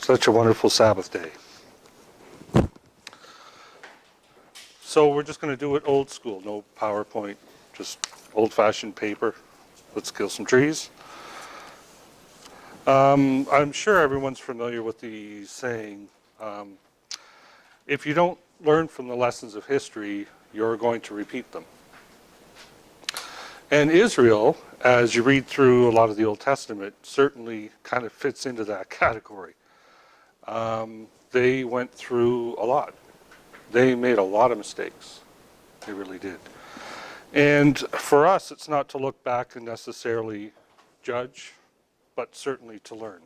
Such a wonderful Sabbath day. So we're just going to do it old school, no PowerPoint, just old-fashioned paper. Let's kill some trees. I'm sure everyone's familiar with the saying, if you don't learn from the lessons of history, you're going to repeat them. And Israel, as you read through a lot of the Old Testament, certainly kind of fits into that category. They went through a lot. They made a lot of mistakes. They really did. And for us, it's not to look back and necessarily judge, but certainly to learn.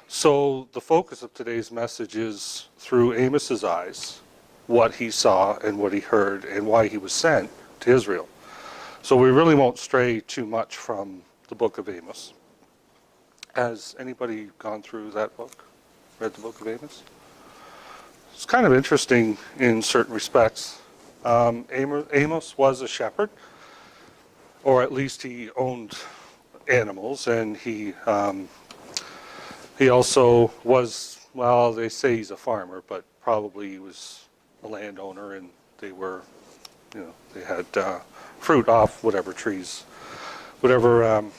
So the focus of today's message is through Amos's eyes, what he saw and what he heard and why he was sent to Israel. So we really won't stray too much from the book of Amos. Has anybody gone through that book? Read the book of Amos? It's kind of interesting in certain respects. Amos was a shepherd, or at least he owned animals, and he also was, well, they say he's a farmer, but probably he was a landowner, and they were, they had fruit off whatever trees, whatever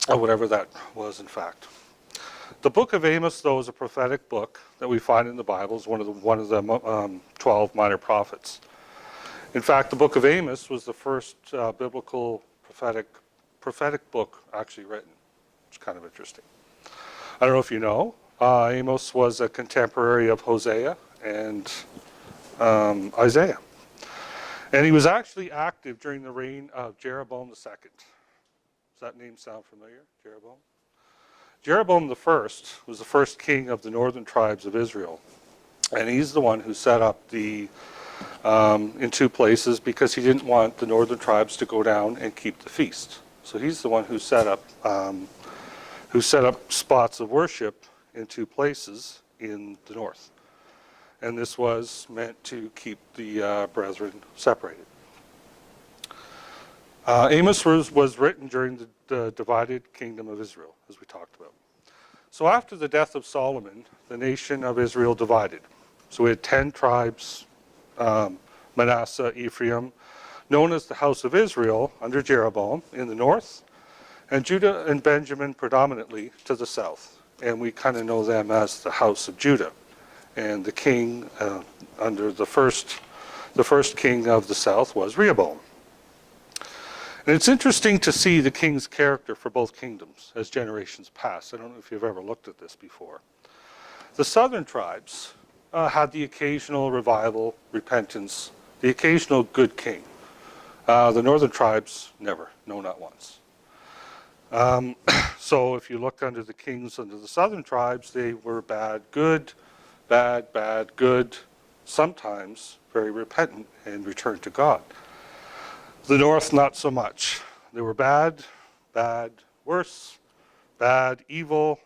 that was, in fact. The book of Amos, though, is a prophetic book that we find in the Bible. It's one of the 12 minor prophets. In fact, the book of Amos was the first biblical prophetic book actually written. It's kind of interesting. I don't know if you know, Amos was a contemporary of Hosea and Isaiah. And he was actually active during the reign of Jeroboam II. Does that name sound familiar, Jeroboam? Jeroboam I was the first king of the northern tribes of Israel. And he's the one who set up in two places because he didn't want the northern tribes to go down and keep the feast. So he's the one who set up spots of worship in two places in the north. And this was meant to keep the brethren separated. Amos was written during the divided kingdom of Israel, as we talked about. So after the death of Solomon, the nation of Israel divided. So we had 10 tribes, Manasseh, Ephraim, known as the house of Israel under Jeroboam in the north, and Judah and Benjamin predominantly to the south. And we kind of know them as the house of Judah. And the king under the first king of the south was Rehoboam. And it's interesting to see the king's character for both kingdoms as generations pass. I don't know if you've ever looked at this before. The southern tribes had the occasional revival, repentance, the occasional good king. The northern tribes, never, no, not once. So if you look under the kings under the southern tribes, they were bad, good, bad, bad, good, sometimes very repentant and returned to God. The north, not so much. They were bad, bad, worse, bad, evil,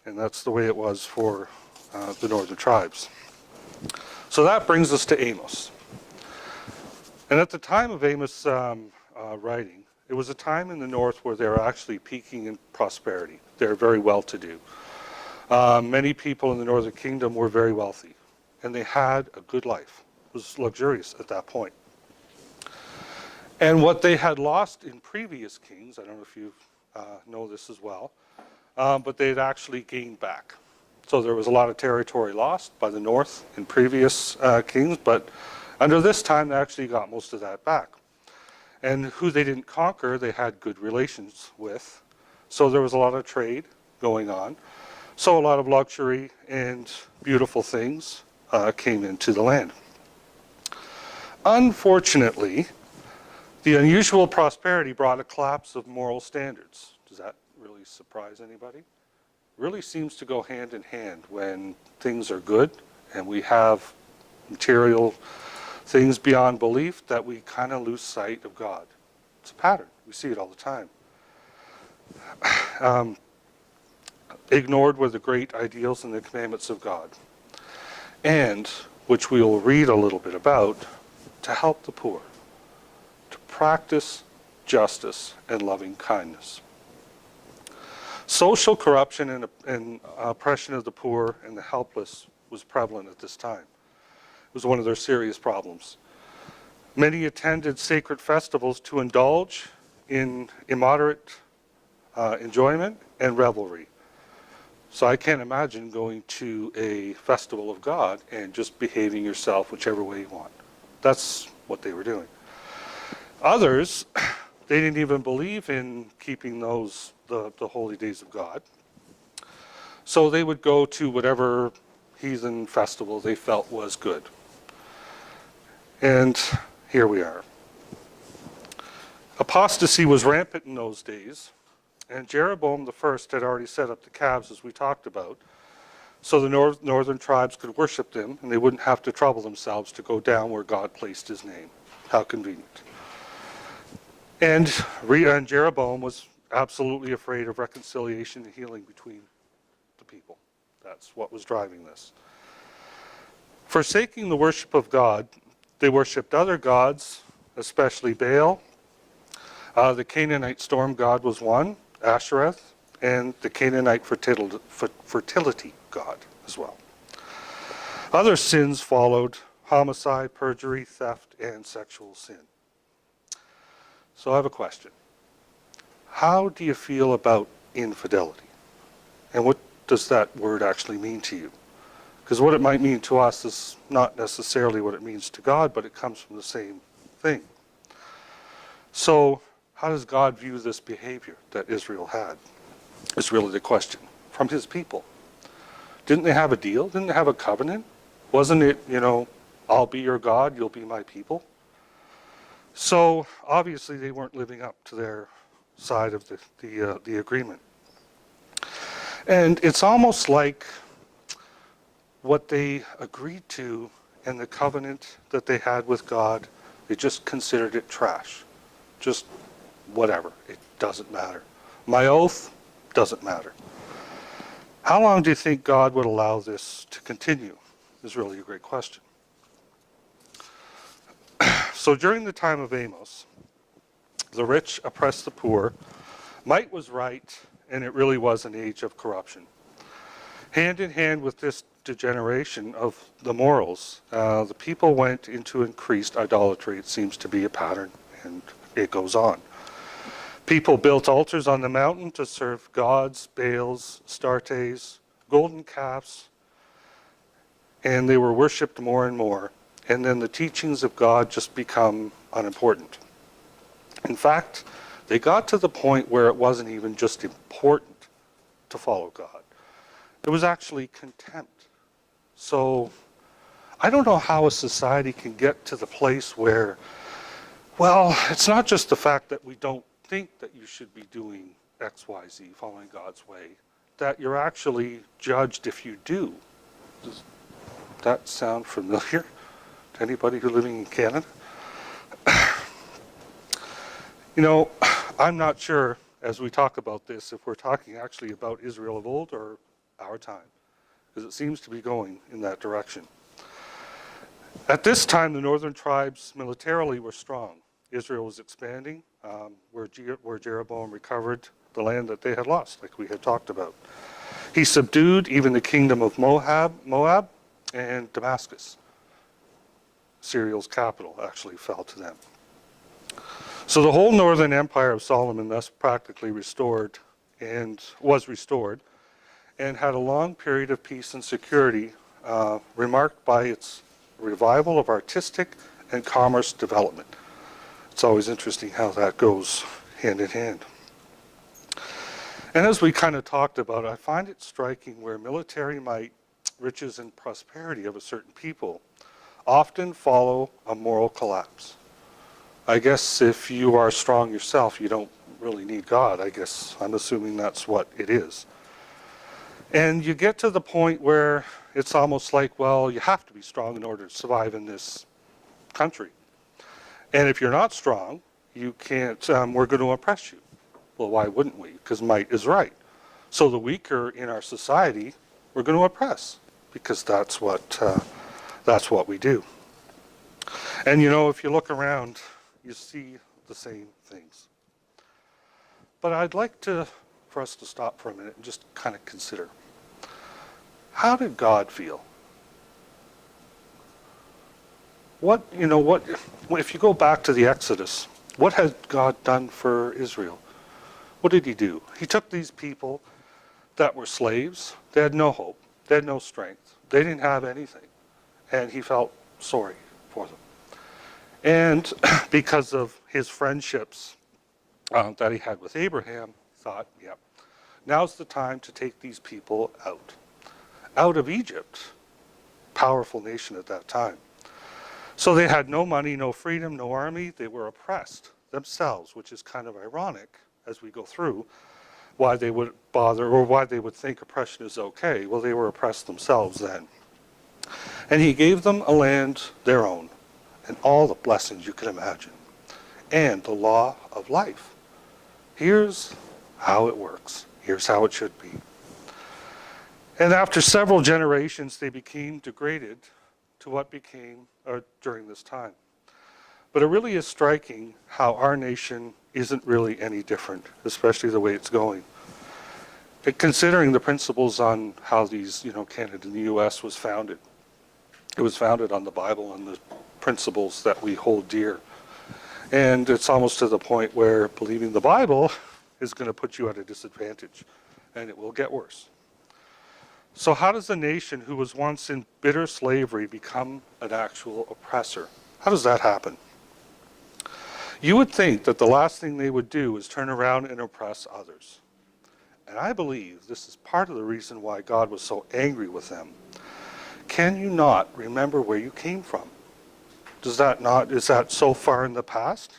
and that's the way it was for the northern tribes. So that brings us to Amos. And at the time of Amos' writing, it was a time in the north where they were actually peaking in prosperity. They were very well-to-do. Many people in the northern kingdom were very wealthy, and they had a good life. It was luxurious at that point. And what they had lost in previous kings, I don't know if you know this as well, but they had actually gained back. So there was a lot of territory lost by the north in previous kings, but under this time they actually got most of that back. And who they didn't conquer, they had good relations with. So there was a lot of trade going on. So a lot of luxury and beautiful things came into the land. Unfortunately, the unusual prosperity brought a collapse of moral standards. Does that really surprise anybody? Really seems to go hand in hand when things are good and we have material things beyond belief that we kind of lose sight of God. It's a pattern. We see it all the time. Ignored were the great ideals and the commandments of God, and which we will read a little bit about, to help the poor, to practice justice and loving kindness. Social corruption and oppression of the poor and the helpless was prevalent at this time. It was one of their serious problems. Many attended sacred festivals to indulge in immoderate enjoyment and revelry. So I can't imagine going to a festival of God and just behaving yourself whichever way you want. That's what they were doing. Others, they didn't even believe in keeping the holy days of God. So they would go to whatever heathen festival they felt was good. And here we are. Apostasy was rampant in those days, and Jeroboam I had already set up the calves, as we talked about, so the northern tribes could worship them, and they wouldn't have to trouble themselves to go down where God placed his name. How convenient. And Jeroboam was absolutely afraid of reconciliation and healing between the people. That's what was driving this. Forsaking the worship of God, they worshipped other gods, especially Baal. The Canaanite storm god was one, Ashereth, and the Canaanite fertility god as well. Other sins followed: homicide, perjury, theft, and sexual sin. So I have a question. How do you feel about infidelity? And what does that word actually mean to you? Because what it might mean to us is not necessarily what it means to God, but it comes from the same thing. So how does God view this behavior that Israel had? Is really the question. From his people. Didn't they have a deal? Didn't they have a covenant? Wasn't it, I'll be your God, you'll be my people? So obviously they weren't living up to their side of the agreement. And it's almost like what they agreed to and the covenant that they had with God, they just considered it trash. Just whatever, it doesn't matter. My oath doesn't matter. How long do you think God would allow this to continue? Is really a great question. So during the time of Amos, the rich oppressed the poor, might was right, and it really was an age of corruption. Hand in hand with this degeneration of the morals, the people went into increased idolatry. It seems to be a pattern, and it goes on. People built altars on the mountain to serve gods, Baals, Astartes, golden calves, and they were worshipped more and more. And then the teachings of God just become unimportant. In fact, they got to the point where it wasn't even just important to follow God. It was actually contempt. So I don't know how a society can get to the place where, well, it's not just the fact that we don't think that you should be doing X, Y, Z, following God's way, that you're actually judged if you do. Does that sound familiar to anybody who's living in Canada? I'm not sure, as we talk about this, if we're talking actually about Israel of old or our time, because it seems to be going in that direction. At this time, the northern tribes militarily were strong. Israel was expanding, where Jeroboam recovered the land that they had lost, like we had talked about. He subdued even the kingdom of Moab and Damascus. Syria's capital actually fell to them. So the whole northern empire of Solomon thus practically was restored and had a long period of peace and security, remarked by its revival of artistic and commerce development. It's always interesting how that goes hand in hand. And as we kind of talked about, I find it striking where military might, riches, and prosperity of a certain people often follow a moral collapse. I guess if you are strong yourself, you don't really need God. I guess I'm assuming that's what it is. And you get to the point where it's almost like, well, you have to be strong in order to survive in this country. And if you're not strong, you can't, we're going to oppress you. Well, why wouldn't we? Because might is right. So the weaker in our society, we're going to oppress, because that's what we do. And if you look around, you see the same things. But I'd like to for us to stop for a minute and just kind of consider. How did God feel? If you go back to the Exodus, what had God done for Israel? What did he do? He took these people that were slaves. They had no hope. They had no strength. They didn't have anything. And he felt sorry for them. And because of his friendships that he had with Abraham, he thought, yep, now's the time to take these people out of Egypt, powerful nation at that time. So they had no money, no freedom, no army. They were oppressed themselves, which is kind of ironic as we go through why they would bother or why they would think oppression is okay. Well, they were oppressed themselves then. And he gave them a land their own and all the blessings you can imagine and the law of life. Here's how it works. Here's how it should be. And after several generations, they became degraded to what became during this time. But it really is striking how our nation isn't really any different, especially the way it's going. Considering the principles on how these, Canada and the U.S. was founded. It was founded on the Bible and the principles that we hold dear. And it's almost to the point where believing the Bible is going to put you at a disadvantage, and it will get worse. So how does a nation who was once in bitter slavery become an actual oppressor? How does that happen? You would think that the last thing they would do is turn around and oppress others. And I believe this is part of the reason why God was so angry with them. Can you not remember where you came from? Is that so far in the past?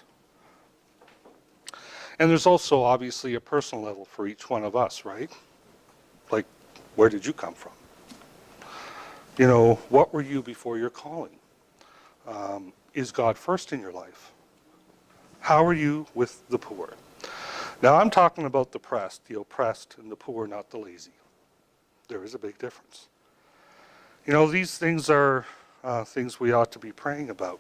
And there's also obviously a personal level for each one of us, right? Like, where did you come from? What were you before your calling? Is God first in your life? How are you with the poor? Now, I'm talking about the oppressed, and the poor, not the lazy. There is a big difference. These things are things we ought to be praying about.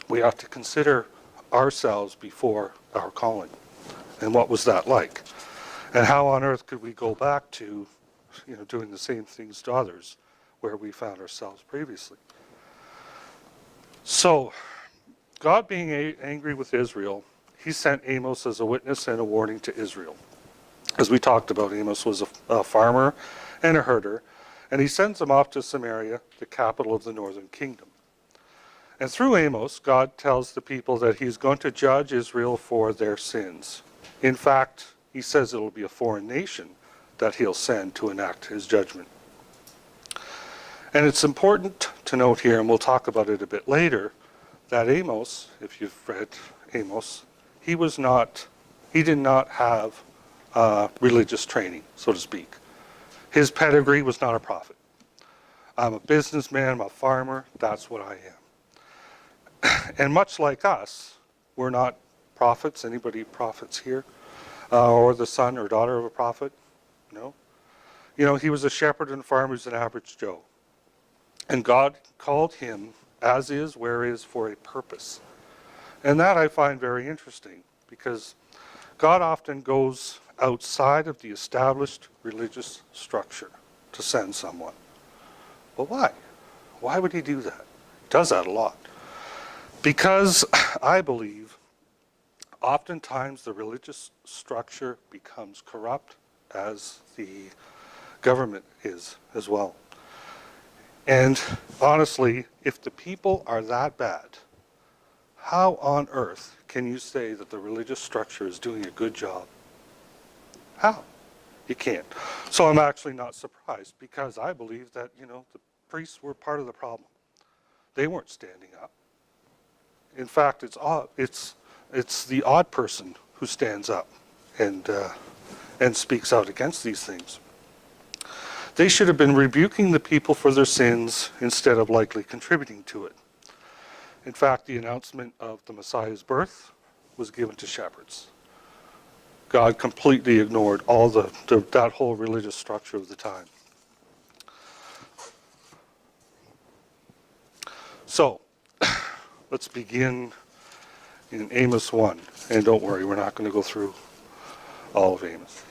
We ought to consider ourselves before our calling. And what was that like? And how on earth could we go back to, doing the same things to others where we found ourselves previously? So, God being angry with Israel, he sent Amos as a witness and a warning to Israel. As we talked about, Amos was a farmer and a herder, and he sends them off to Samaria, the capital of the northern kingdom. And through Amos, God tells the people that he's going to judge Israel for their sins. In fact, he says it'll be a foreign nation that he'll send to enact his judgment. And it's important to note here, and we'll talk about it a bit later, that Amos, if you've read Amos, he did not have religious training, so to speak. His pedigree was not a prophet. I'm a businessman, I'm a farmer, that's what I am. And much like us, we're not prophets. Anybody prophets here? Or the son or daughter of a prophet? No. He was a shepherd and farmer, he was an average Joe. And God called him as is, where is, for a purpose. And that I find very interesting, because God often goes outside of the established religious structure to send someone. But why? Why would he do that? He does that a lot. Because I believe oftentimes the religious structure becomes corrupt, as the government is as well. And honestly, if the people are that bad, how on earth can you say that the religious structure is doing a good job? How? You can't. So I'm actually not surprised, because I believe that, the priests were part of the problem. They weren't standing up. In fact, it's the odd person who stands up and speaks out against these things. They should have been rebuking the people for their sins instead of likely contributing to it. In fact, the announcement of the Messiah's birth was given to shepherds. God completely ignored all that whole religious structure of the time. So, let's begin in Amos 1. And don't worry, we're not going to go through all of Amos.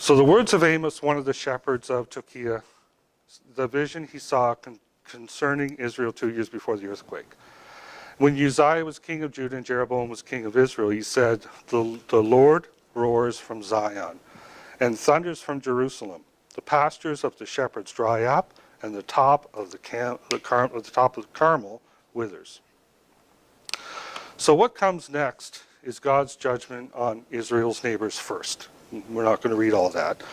So the words of Amos, one of the shepherds of Tekoa, the vision he saw concerning Israel 2 years before the earthquake. When Uzziah was king of Judah and Jeroboam was king of Israel, he said, the Lord roars from Zion and thunders from Jerusalem. The pastures of the shepherds dry up, and the top of the Carmel withers. So what comes next is God's judgment on Israel's neighbors first. We're not going to read all that,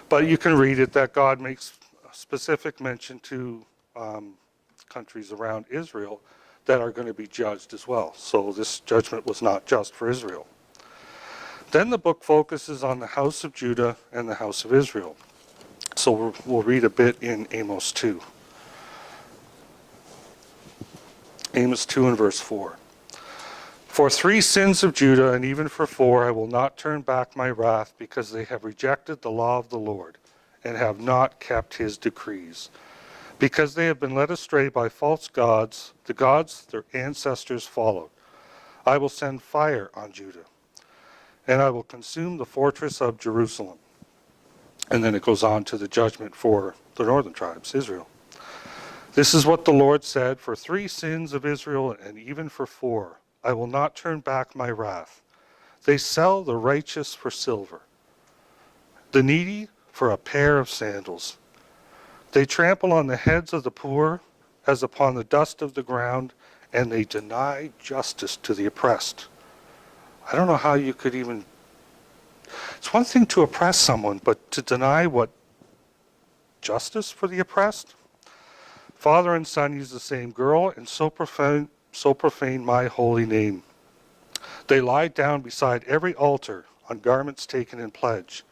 but you can read it that God makes specific mention to countries around Israel that are going to be judged as well. So this judgment was not just for Israel. Then the book focuses on the house of Judah and the house of Israel. So we'll read a bit in Amos 2. Amos 2 and verse 4. For 3 sins of Judah, and even for 4, I will not turn back my wrath, because they have rejected the law of the Lord, and have not kept his decrees. Because they have been led astray by false gods, the gods their ancestors followed. I will send fire on Judah, and I will consume the fortress of Jerusalem. And then it goes on to the judgment for the northern tribes, Israel. This is what the Lord said, for 3 sins of Israel, and even for 4, I will not turn back my wrath. They sell the righteous for silver, the needy for a pair of sandals. They trample on the heads of the poor as upon the dust of the ground, and they deny justice to the oppressed. I don't know how you could even... It's one thing to oppress someone, but to deny what? Justice for the oppressed? Father and son use the same girl, and so profane my holy name. They lie down beside every altar on garments taken in pledge.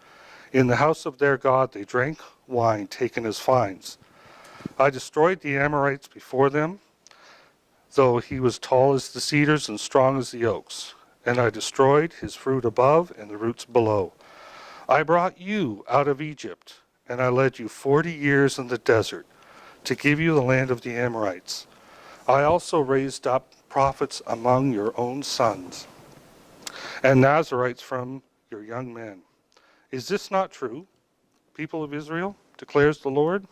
In the house of their God they drank wine taken as fines. I destroyed the Amorites before them, though he was tall as the cedars and strong as the oaks. And I destroyed his fruit above and the roots below. I brought you out of Egypt, and I led you 40 years in the desert to give you the land of the Amorites. I also raised up prophets among your own sons, and Nazarites from your young men. Is this not true, people of Israel, declares the Lord?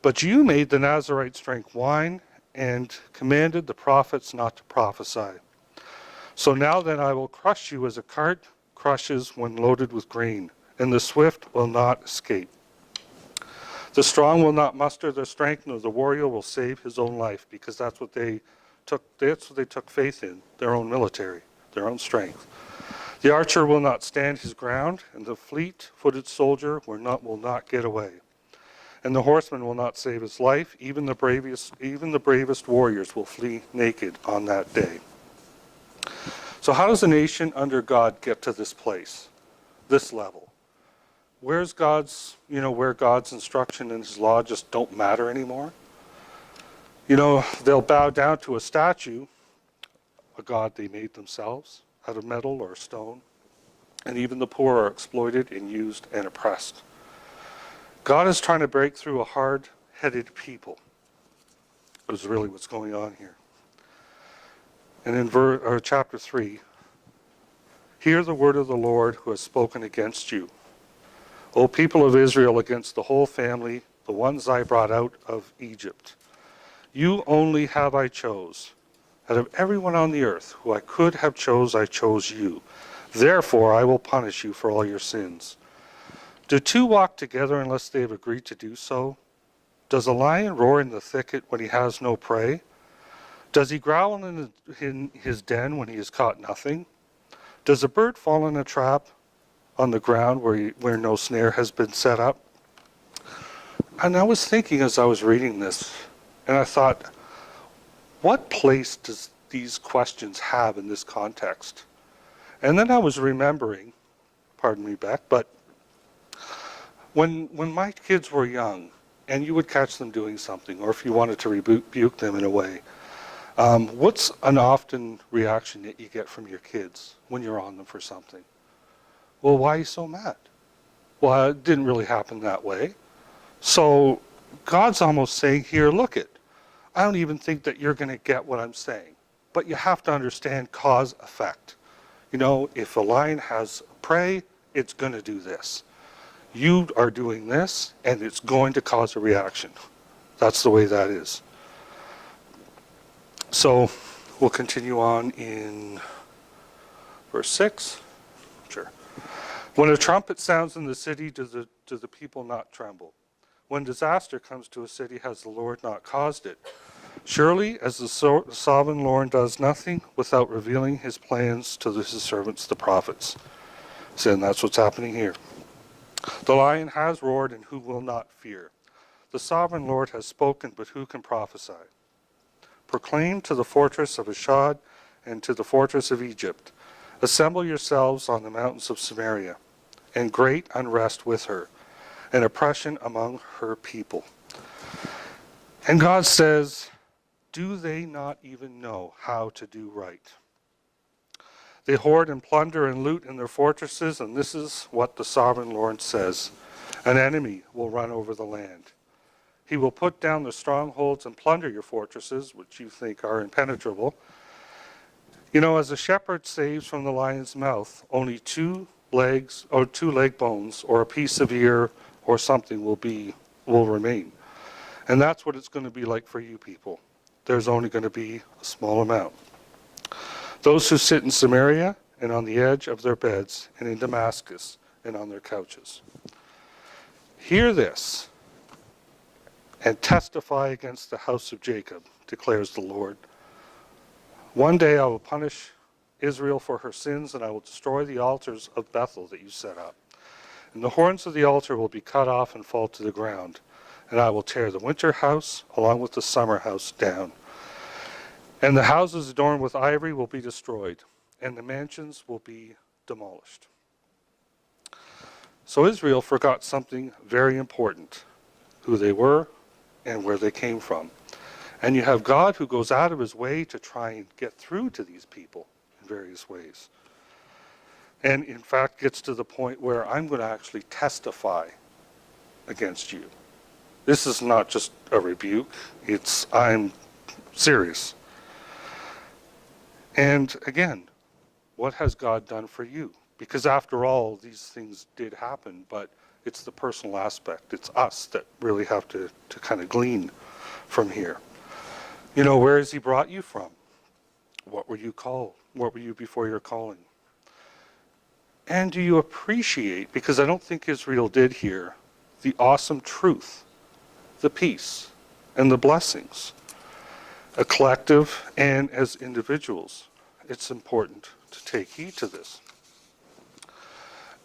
But you made the Nazarites drink wine and commanded the prophets not to prophesy. So now then I will crush you as a cart crushes when loaded with grain, and the swift will not escape. The strong will not muster their strength, nor the warrior will save his own life, because that's what they took faith in, their own military, their own strength. The archer will not stand his ground, and the fleet-footed soldier will not get away. And the horseman will not save his life, even the bravest warriors will flee naked on that day. So how does a nation under God get to this place, this level? Where's God's, where God's instruction and his law just don't matter anymore? They'll bow down to a statue, a god they made themselves, out of metal or stone, and even the poor are exploited and used and oppressed. God is trying to break through a hard-headed people, is really what's going on here. And in chapter 3, hear the word of the Lord who has spoken against you, O people of Israel, against the whole family, the ones I brought out of Egypt. You only have I chose. Out of everyone on the earth who I could have chose, I chose you. Therefore I will punish you for all your sins. Do 2 walk together unless they have agreed to do so? Does a lion roar in the thicket when he has no prey? Does he growl in his den when he has caught nothing? Does a bird fall in a trap on the ground where no snare has been set up? And I was thinking as I was reading this, and I thought, what place does these questions have in this context? And then I was remembering, pardon me, Beck, but when my kids were young, and you would catch them doing something, or if you wanted to rebuke them in a way, what's an often reaction that you get from your kids when you're on them for something? Well, why are you so mad? Well, it didn't really happen that way. So God's almost saying here, look it, I don't even think that you're going to get what I'm saying. But you have to understand cause effect. If a lion has prey, it's going to do this. You are doing this, and it's going to cause a reaction. That's the way that is. So we'll continue on in verse 6. Sure. When a trumpet sounds in the city, do the people not tremble? When disaster comes to a city, has the Lord not caused it? Surely, as the sovereign Lord does nothing without revealing his plans to his servants, the prophets. So, and that's what's happening here. The lion has roared, and who will not fear? The sovereign Lord has spoken, but who can prophesy? Proclaim to the fortress of Ashdod and to the fortress of Egypt, assemble yourselves on the mountains of Samaria, and great unrest with her, and oppression among her people. And God says, do they not even know how to do right? They hoard and plunder and loot in their fortresses, and this is what the sovereign Lord says. An enemy will run over the land. He will put down the strongholds and plunder your fortresses, which you think are impenetrable. You know, as a shepherd saves from the lion's mouth, only two legs or two leg bones or a piece of ear or something will remain. And that's what it's going to be like for you people. There's only going to be a small amount. Those who sit in Samaria and on the edge of their beds, and in Damascus and on their couches. Hear this and testify against the house of Jacob, declares the Lord. One day I will punish Israel for her sins, and I will destroy the altars of Bethel that you set up. And the horns of the altar will be cut off and fall to the ground. And I will tear the winter house along with the summer house down. And the houses adorned with ivory will be destroyed, and the mansions will be demolished. So Israel forgot something very important, who they were and where they came from. And you have God who goes out of his way to try and get through to these people in various ways. And in fact gets to the point where I'm going to actually testify against you. This is not just a rebuke, I'm serious. And again, what has God done for you? Because after all, these things did happen, but it's the personal aspect. It's us that really have to kind of glean from here. You know, where has he brought you from? What were you called? What were you before your calling? And do you appreciate, because I don't think Israel did here, the awesome truth, the peace, and the blessings? A collective and as individuals, it's important to take heed to this.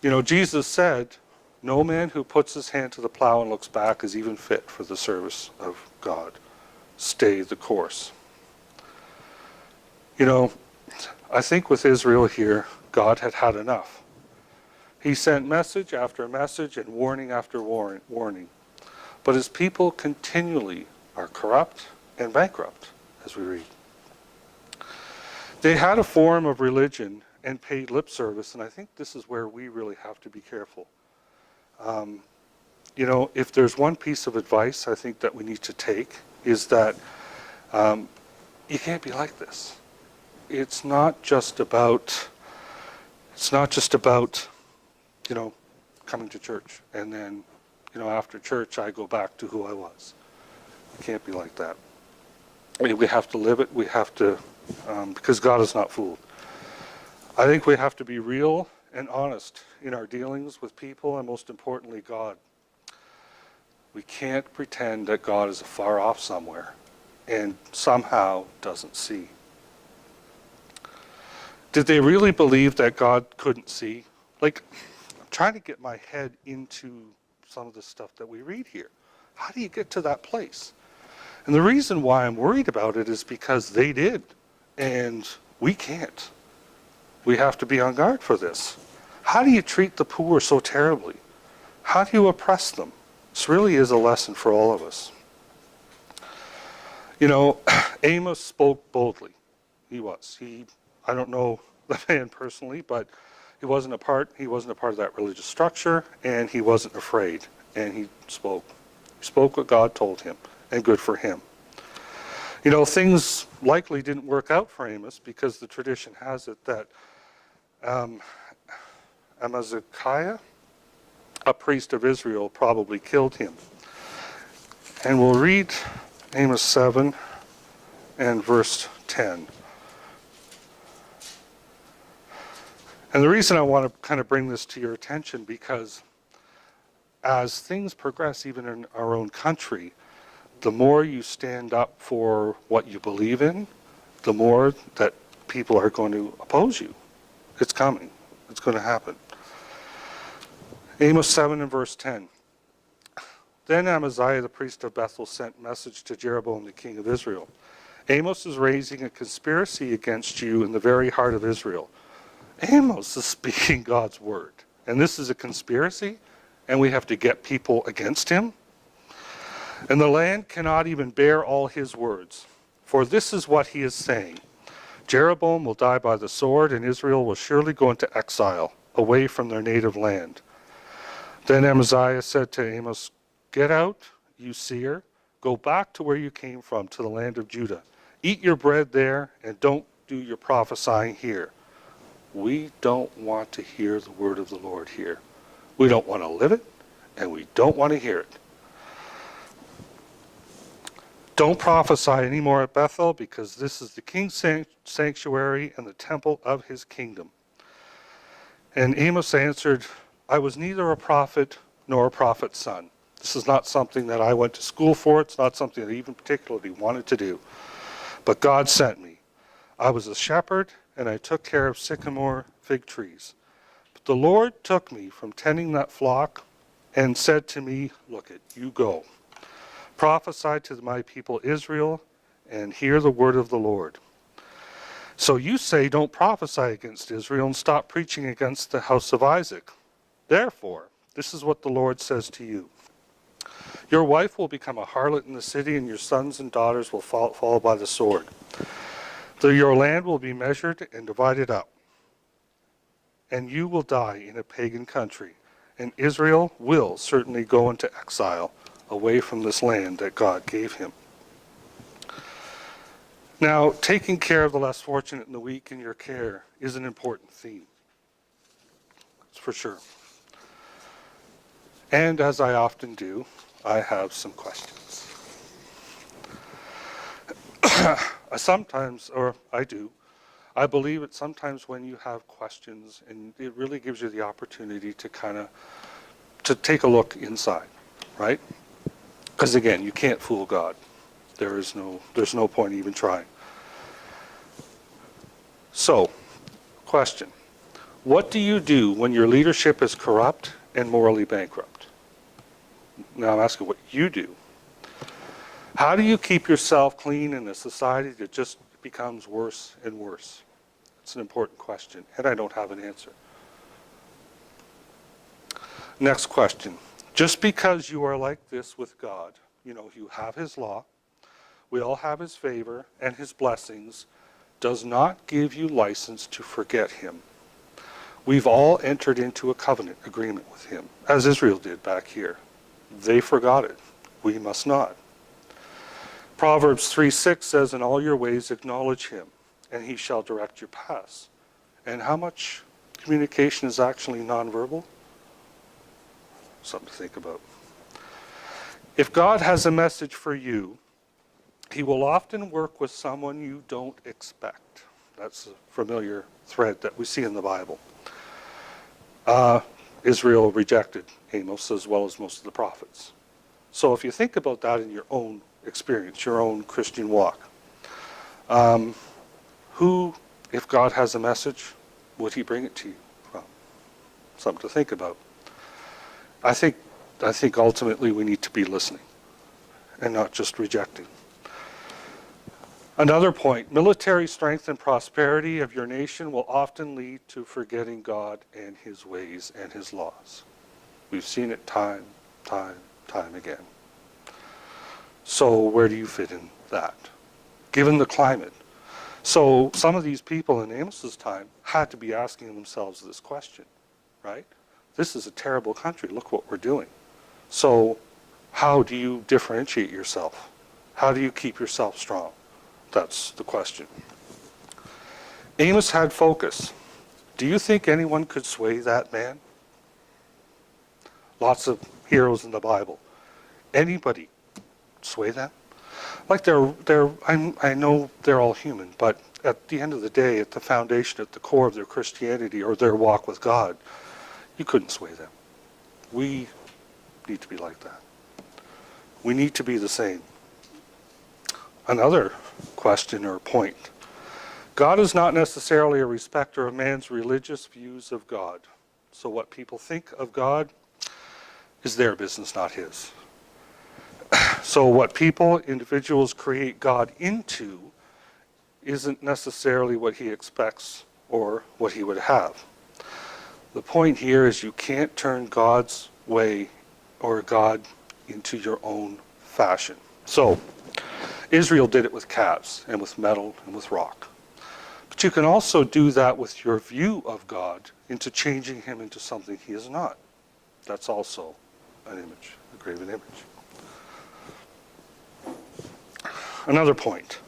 You know, Jesus said, no man who puts his hand to the plow and looks back is even fit for the service of God. Stay the course. You know, I think with Israel here, God had had enough. He sent message after message and warning after warning. But his people continually are corrupt and bankrupt, as we read. They had a form of religion and paid lip service, and I think this is where we really have to be careful. You know, if there's one piece of advice I think that we need to take is that you can't be like this. It's not just about, you know, coming to church and then, you know, after church I go back to who I was. It can't be like that. I mean, we have to live it. We have to, because God is not fooled. I think we have to be real and honest in our dealings with people, and most importantly, God. We can't pretend that God is far off somewhere and somehow doesn't see. Did they really believe that God couldn't see? Like, I'm trying to get my head into some of the stuff that we read here. How do you get to that place? And the reason why I'm worried about it is because they did, and we can't. We have to be on guard for this. How do you treat the poor so terribly? How do you oppress them? This really is a lesson for all of us. You know, Amos spoke boldly. He was. I don't know the man personally, but he wasn't a part of that religious structure, and he wasn't afraid. And he spoke. He spoke what God told him, and good for him. You know, things likely didn't work out for Amos because the tradition has it that Amaziah priest of Israel probably killed him. And we'll read Amos 7 and verse 10. And the reason I want to kind of bring this to your attention, because as things progress even in our own country, the more you stand up for what you believe in, the more that people are going to oppose you. It's coming. It's going to happen. Amos 7 and verse 10. Then Amaziah the priest of Bethel sent message to Jeroboam the king of Israel. Amos is raising a conspiracy against you in the very heart of Israel. Amos is speaking God's word. And this is a conspiracy, and we have to get people against him. And the land cannot even bear all his words. For this is what he is saying. Jeroboam will die by the sword, and Israel will surely go into exile, away from their native land. Then Amaziah said to Amos, get out, you seer, go back to where you came from, to the land of Judah. Eat your bread there, and don't do your prophesying here. We don't want to hear the word of the Lord here. We don't want to live it, and we don't want to hear it. Don't prophesy anymore at Bethel, because this is the king's sanctuary and the temple of his kingdom. And Amos answered, I was neither a prophet nor a prophet's son. This is not something that I went to school for. It's not something that I even particularly wanted to do. But God sent me. I was a shepherd, and I took care of sycamore fig trees. But the Lord took me from tending that flock and said to me, look it, you go. Prophesy to my people Israel, and hear the word of the Lord. So you say, don't prophesy against Israel, and stop preaching against the house of Isaac. Therefore, this is what the Lord says to you. Your wife will become a harlot in the city, and your sons and daughters will fall by the sword. Your land will be measured and divided up, and you will die in a pagan country, and Israel will certainly go into exile away from this land that God gave him. Now, taking care of the less fortunate and the weak in your care is an important theme. That's for sure. And as I often do, I have some questions. I believe that sometimes when you have questions, and it really gives you the opportunity to to take a look inside, right? Because again, you can't fool God. There's no point even trying. So, question. What do you do when your leadership is corrupt and morally bankrupt? Now I'm asking what you do. How do you keep yourself clean in a society that just becomes worse and worse? It's an important question, and I don't have an answer. Next question. Just because you are like this with God, you have his law, we all have his favor and his blessings, does not give you license to forget him. We've all entered into a covenant agreement with him, as Israel did back here. They forgot it. We must not. Proverbs 3:6 says, in all your ways acknowledge him, and he shall direct your paths. And how much communication is actually nonverbal? Something to think about. If God has a message for you, he will often work with someone you don't expect. That's a familiar thread that we see in the Bible. Israel rejected Amos as well as most of the prophets. So if you think about that in your own experience, your own Christian walk, who, if God has a message, would he bring it to you? Well, something to think about. I think ultimately we need to be listening and not just rejecting. Another point, military strength and prosperity of your nation will often lead to forgetting God and his ways and his laws. We've seen it time again. So where do you fit in that? Given the climate. So some of these people in Amos's time had to be asking themselves this question, right? This is a terrible country. Look what we're doing. So how do you differentiate yourself? How do you keep yourself strong? That's the question. Amos had focus. Do you think anyone could sway that man? lots of heroes in the Bible. Anybody sway them? Like I know they're all human, but at the end of the day, at the foundation, at the core of their Christianity or their walk with God, you couldn't sway them. We need to be like that. We need to be the same. Another question or point. God is not necessarily a respecter of man's religious views of God. So what people think of God is their business, not his. So what people, individuals create God into isn't necessarily what he expects or what he would have. The point here is you can't turn God's way or God into your own fashion. So Israel did it with calves and with metal and with rock. But you can also do that with your view of God into changing him into something he is not. That's also an image, a graven image. Another point.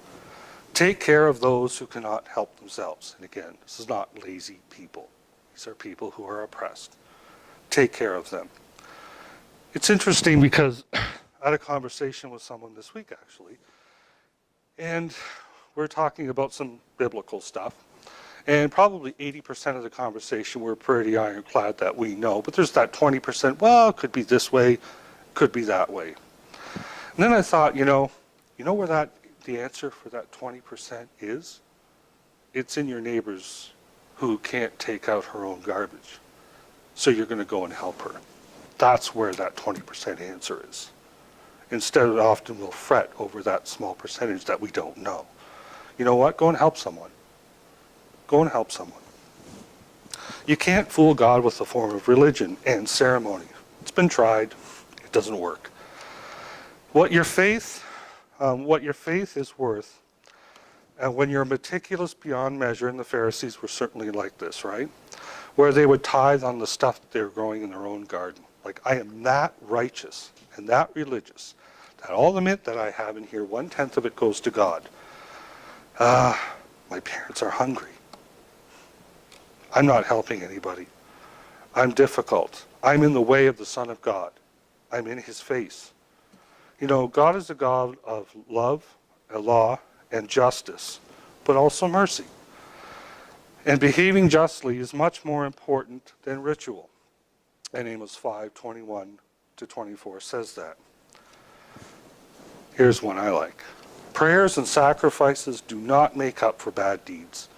Take care of those who cannot help themselves. And again, this is not lazy people. These are people who are oppressed. Take care of them. It's interesting because I had a conversation with someone this week, actually, and we're talking about some biblical stuff. And probably 80% of the conversation we're pretty ironclad that we know, but there's that 20%, well, it could be this way, could be that way. And then I thought, you know where the answer for that 20% is? It's in your neighbors who can't take out her own garbage. So you're going to go and help her. That's where that 20% answer is. Instead, often we'll fret over that small percentage that we don't know. You know what? Go and help someone. Go and help someone. You can't fool God with a form of religion and ceremony. It's been tried. It doesn't work. What your faith is worth, and when you're meticulous beyond measure, and the Pharisees were certainly like this, right? Where they would tithe on the stuff that they were growing in their own garden. Like, I am that righteous and that religious that all the mint that I have in here, 1/10 of it goes to God. My parents are hungry. I'm not helping anybody. I'm difficult. I'm in the way of the Son of God. I'm in his face. You know, God is a God of love, a law, and justice, but also mercy. And behaving justly is much more important than ritual. And Amos 5:21-24 says that. Here's one I like. Prayers and sacrifices do not make up for bad deeds.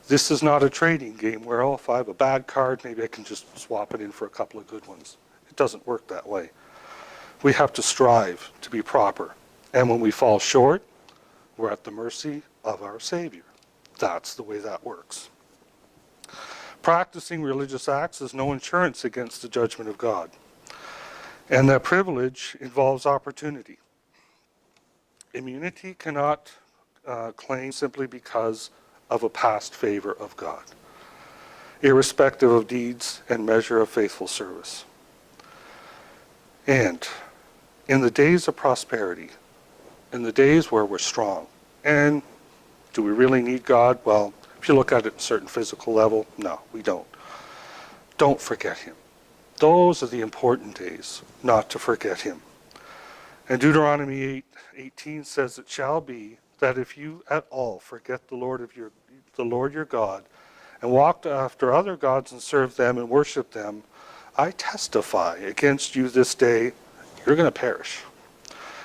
This is not a trading game where, if I have a bad card, maybe I can just swap it in for a couple of good ones. It doesn't work that way. We have to strive to be proper. And when we fall short, we're at the mercy of our Savior. That's the way that works. Practicing religious acts is no insurance against the judgment of God. And that privilege involves opportunity. Immunity cannot claim simply because of a past favor of God, irrespective of deeds and measure of faithful service. And in the days of prosperity, in the days where we're strong, and do we really need God? Well, if you look at it at a certain physical level, no, we don't. Don't forget him. Those are the important days, not to forget him. And Deuteronomy 8:18 says, it shall be that if you at all forget the Lord your God, and walk after other gods and serve them and worship them, I testify against you this day, you're going to perish.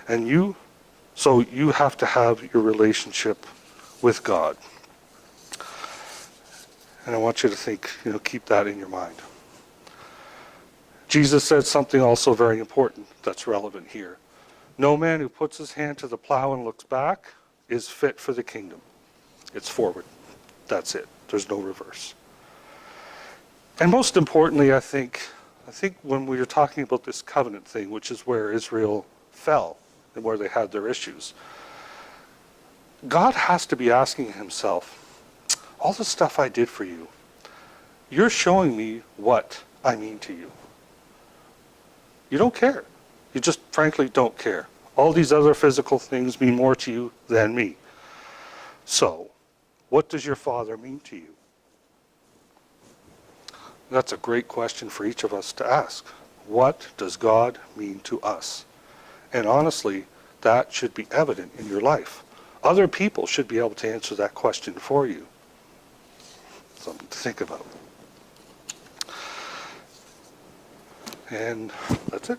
And so you have to have your relationship with God. And I want you to think, keep that in your mind. Jesus said something also very important that's relevant here. No man who puts his hand to the plow and looks back is fit for the kingdom. It's forward. That's it. There's no reverse. And most importantly, I think when we were talking about this covenant thing, which is where Israel fell and where they had their issues, God has to be asking himself, all the stuff I did for you, you're showing me what I mean to you. You don't care. You just frankly don't care. All these other physical things mean more to you than me. So, what does your Father mean to you? That's a great question for each of us to ask. what does God mean to us? And honestly, that should be evident in your life. Other people should be able to answer that question for you. Something to think about. And that's it.